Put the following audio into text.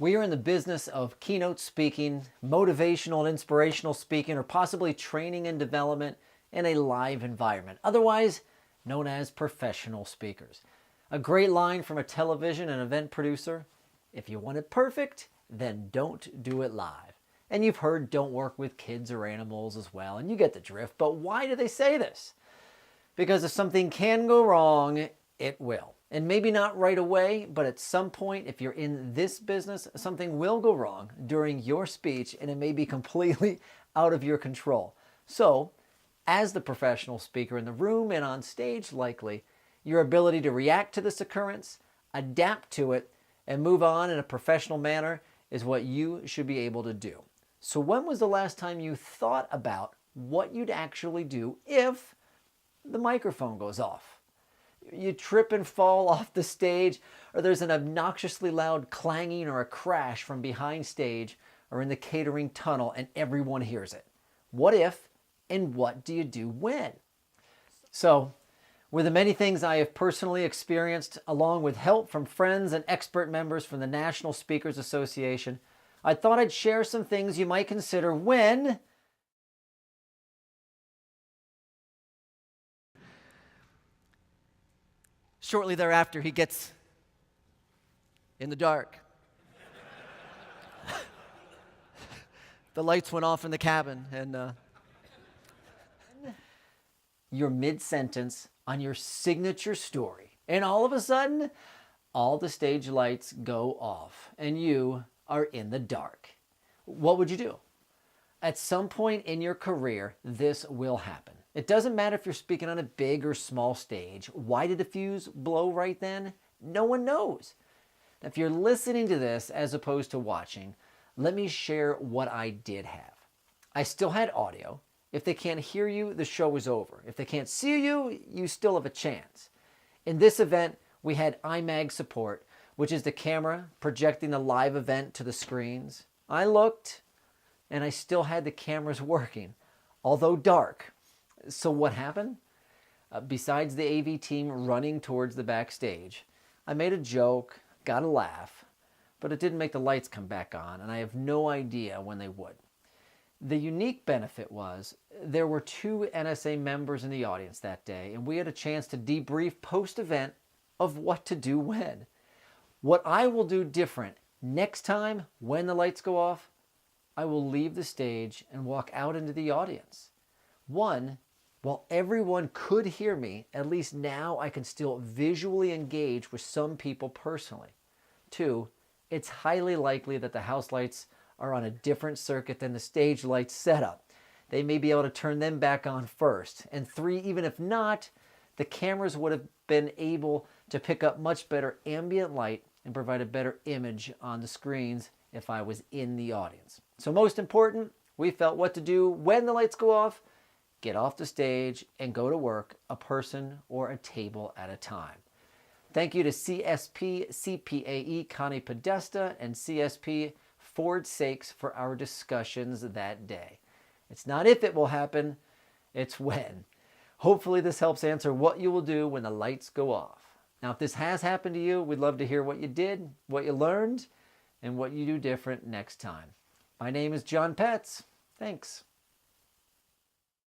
We are in the business of keynote speaking, motivational and inspirational speaking, or possibly training and development in a live environment, otherwise known as professional speakers. A great line from a television and event producer: if you want it perfect, then don't do it live. And you've heard don't work with kids or animals as well, and you get the drift. But why do they say this? Because if something can go wrong, it will. And maybe not right away, but at some point, if you're in this business, something will go wrong during your speech, and it may be completely out of your control. So, as the professional speaker in the room and on stage likely, your ability to react to this occurrence, adapt to it, and move on in a professional manner is what you should be able to do. So when was the last time you thought about what you'd actually do if the microphone goes off? You trip and fall off the stage, or there's an obnoxiously loud clanging or a crash from behind stage or in the catering tunnel and everyone hears it. What if, and what do you do when? So, with the many things I have personally experienced, along with help from friends and expert members from the National Speakers Association, I thought I'd share some things you might consider when shortly thereafter, he gets in the dark. The lights went off in the cabin, and you're mid-sentence on your signature story, and all of a sudden, all the stage lights go off, and you are in the dark. What would you do? At some point in your career, this will happen. It doesn't matter if you're speaking on a big or small stage. Why did the fuse blow right then? No one knows. If you're listening to this as opposed to watching, let me share what I did have. I still had audio. If they can't hear you, the show is over. If they can't see you, you still have a chance. In this event, we had IMAG support, which is the camera projecting the live event to the screens. I looked, and I still had the cameras working, although dark. So what happened? Besides the AV team running towards the backstage, I made a joke, got a laugh, but it didn't make the lights come back on, and I have no idea when they would. The unique benefit was there were 2 NSA members in the audience that day, and we had a chance to debrief post-event of what to do when. What I will do different next time when the lights go off, I will leave the stage and walk out into the audience. 1, while everyone could hear me, at least now I can still visually engage with some people personally. 2, it's highly likely that the house lights are on a different circuit than the stage lights setup. They may be able to turn them back on first. And 3, even if not, the cameras would have been able to pick up much better ambient light and provide a better image on the screens if I was in the audience. So most important, we felt what to do when the lights go off: get off the stage and go to work, a person or a table at a time. Thank you to CSP CPAE Connie Podesta and CSP Ford Sakes for our discussions that day. It's not if it will happen, it's when. Hopefully this helps answer what you will do when the lights go off. Now, if this has happened to you, we'd love to hear what you did, what you learned, and what you do different next time. My name is John Petz. Thanks.